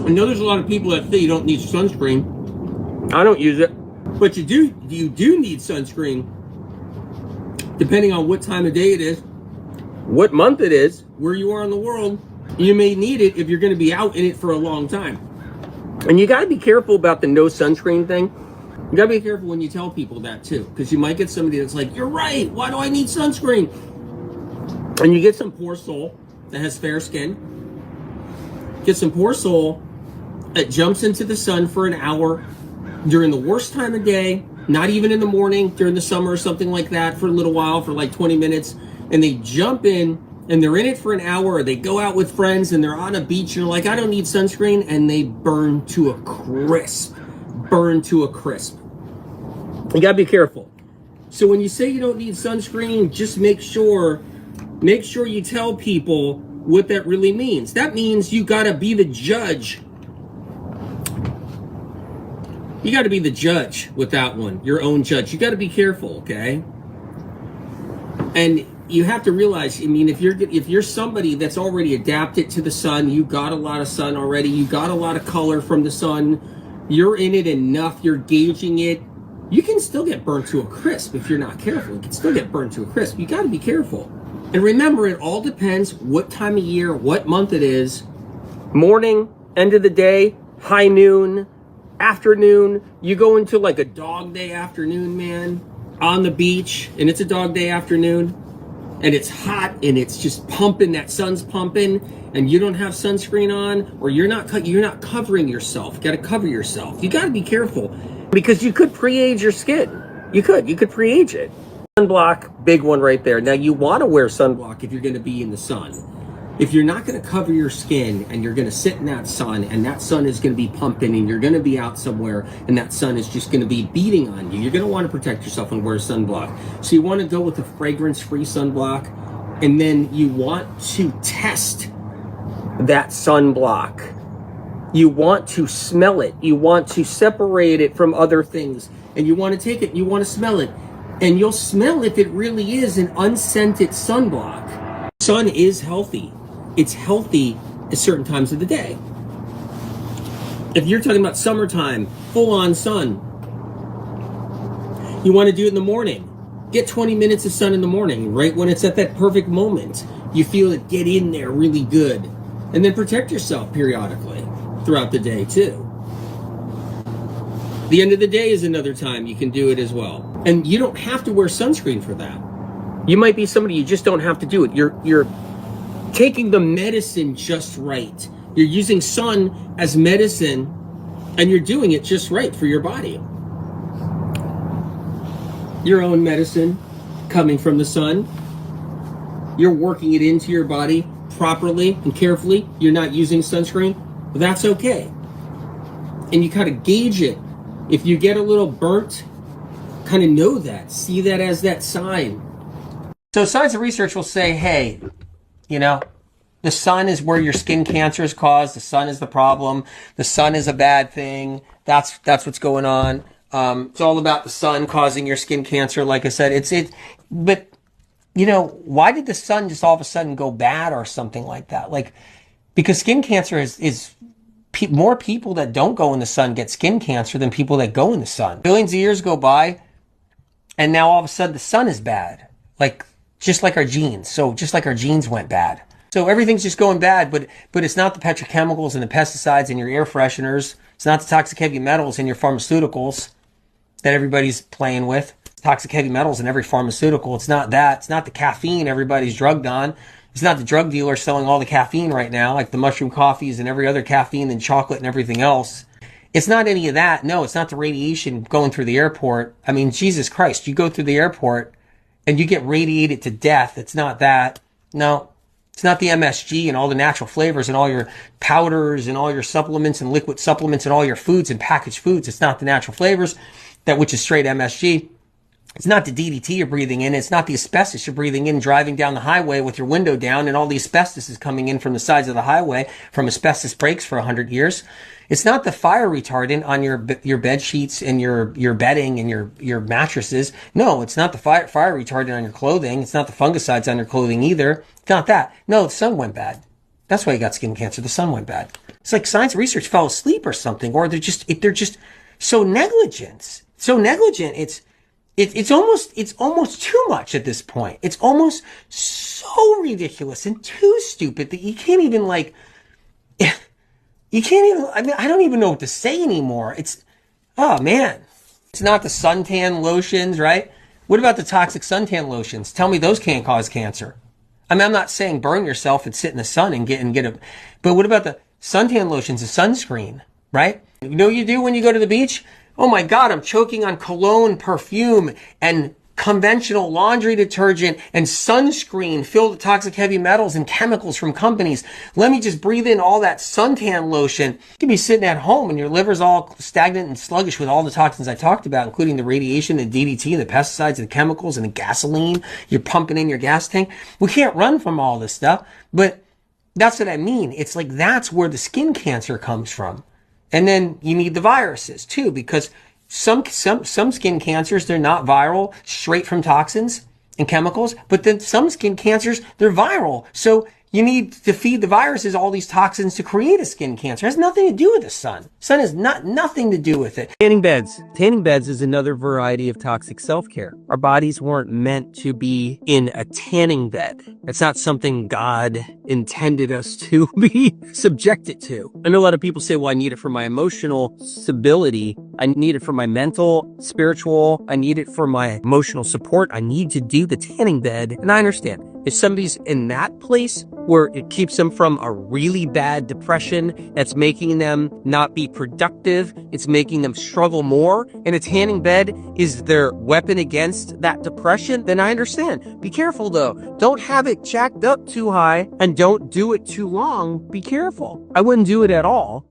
I know there's a lot of people that say you don't need sunscreen. I don't use it. But you do need sunscreen depending on what time of day it is, what month it is, where you are in the world. You may need it if you're going to be out in it for a long time. And you got to be careful about the no sunscreen thing. You got to be careful when you tell people that too, because you might get somebody that's like, you're right, why do I need sunscreen? And you get some poor soul that has fair skin. Get some poor soul that jumps into the sun for an hour during the worst time of day, not even in the morning, during the summer or something like that, for a little while, for like 20 minutes, and they jump in and they're in it for an hour, or they go out with friends and they're on a beach and they're like, I don't need sunscreen, and they burn to a crisp. Burn to a crisp. You gotta be careful. So when you say you don't need sunscreen, just make sure you tell people what that really means. That means you gotta be the judge. You got to be the judge with that one, your own judge. You got to be careful, okay? And you have to realize, I mean, if you're somebody that's already adapted to the sun, you got a lot of sun already, you got a lot of color from the sun, you're in it enough, you're gauging it, you can still get burnt to a crisp if you're not careful. You can still get burnt to a crisp. You got to be careful. And remember, it all depends what time of year, what month it is. Morning, end of the day, high noon, afternoon. You go into like a dog day afternoon, man, on the beach, and it's a dog day afternoon, and it's hot and it's just pumping, that sun's pumping, and you don't have sunscreen on, or you're not covering yourself. You got to cover yourself. You got to be careful, because you could pre-age your skin. You could pre-age it. Sunblock, big one right there. Now you want to wear sunblock if you're going to be in the sun. If you're not going to cover your skin and you're going to sit in that sun, and that sun is going to be pumping, and you're going to be out somewhere and that sun is just going to be beating on you, you're going to want to protect yourself and wear sunblock. So you want to go with a fragrance-free sunblock, and then you want to test that sunblock. You want to smell it. You want to separate it from other things, and you want to take it, you want to smell it, and you'll smell if it really is an unscented sunblock. Sun is healthy. It's healthy at certain times of the day. If you're talking about summertime, full-on sun, you want to do it in the morning. Get 20 minutes of sun in the morning, right when it's at that perfect moment. You feel it get in there really good. And then protect yourself periodically throughout the day too. The end of the day is another time you can do it as well. And you don't have to wear sunscreen for that. You might be somebody, you just don't have to do it. You're taking the medicine just right. You're using sun as medicine, and you're doing it just right for your body. Your own medicine coming from the sun. You're working it into your body properly and carefully. You're not using sunscreen. Well, that's okay. And you kind of gauge it. If you get a little burnt, kind of know that. See that as that sign. So science and research will say, hey, you know, the sun is where your skin cancer is caused. The sun is the problem. The sun is a bad thing. That's what's going on. It's all about the sun causing your skin cancer. Like I said, but you know, why did the sun just all of a sudden go bad or something like that? Like, because skin cancer is more people that don't go in the sun get skin cancer than people that go in the sun. Billions of years go by, and now all of a sudden the sun is bad. Like, just like our genes. So just like our genes went bad. So everything's just going bad, but it's not the petrochemicals and the pesticides and your air fresheners. It's not the toxic heavy metals in your pharmaceuticals that everybody's playing with. Toxic heavy metals in every pharmaceutical. It's not that. It's not the caffeine everybody's drugged on. It's not the drug dealer selling all the caffeine right now, like the mushroom coffees and every other caffeine and chocolate and everything else. It's not any of that. No, it's not the radiation going through the airport. I mean, Jesus Christ, you go through the airport and you get radiated to death. It's not that. No, it's not the MSG and all the natural flavors and all your powders and all your supplements and liquid supplements and all your foods and packaged foods. It's not the natural flavors, that which is straight MSG. It's not the DDT you're breathing in. It's not the asbestos you're breathing in driving down the highway with your window down, and all the asbestos is coming in from the sides of the highway from asbestos breaks for 100 years. It's not the fire retardant on your bed sheets and your bedding and your mattresses. No, it's not the fire retardant on your clothing. It's not the fungicides on your clothing either. It's not that. No, the sun went bad. That's why he got skin cancer. The sun went bad. It's like science research fell asleep or something, or they're just so negligent. So negligent. It's almost too much at this point. It's almost so ridiculous and too stupid that you can't even I mean, I don't even know what to say anymore. Oh man. It's not the suntan lotions, right? What about the toxic suntan lotions? Tell me those can't cause cancer. I mean, I'm not saying burn yourself and sit in the sun and get a, but what about the suntan lotions, the sunscreen, right? You know what you do when you go to the beach? Oh my God, I'm choking on cologne, perfume, and conventional laundry detergent and sunscreen filled with toxic heavy metals and chemicals from companies. Let me just breathe in all that suntan lotion. You could be sitting at home and your liver's all stagnant and sluggish with all the toxins I talked about, including the radiation, the DDT, and the pesticides, and the chemicals, and the gasoline you're pumping in your gas tank. We can't run from all this stuff, but that's what I mean. It's like that's where the skin cancer comes from. And then you need the viruses too, because some skin cancers, they're not viral, straight from toxins and chemicals, but then some skin cancers, they're viral. So you need to feed the viruses all these toxins to create a skin cancer. It has nothing to do with the sun. Sun has nothing to do with it. Tanning beds. Tanning beds is another variety of toxic self-care. Our bodies weren't meant to be in a tanning bed. It's not something God intended us to be subjected to. I know a lot of people say, well, I need it for my emotional stability. I need it for my mental, spiritual. I need it for my emotional support. I need to do the tanning bed. And I understand. If somebody's in that place where it keeps them from a really bad depression that's making them not be productive, it's making them struggle more, and a tanning bed is their weapon against that depression, then I understand. Be careful though. Don't have it jacked up too high and don't do it too long. Be careful. I wouldn't do it at all.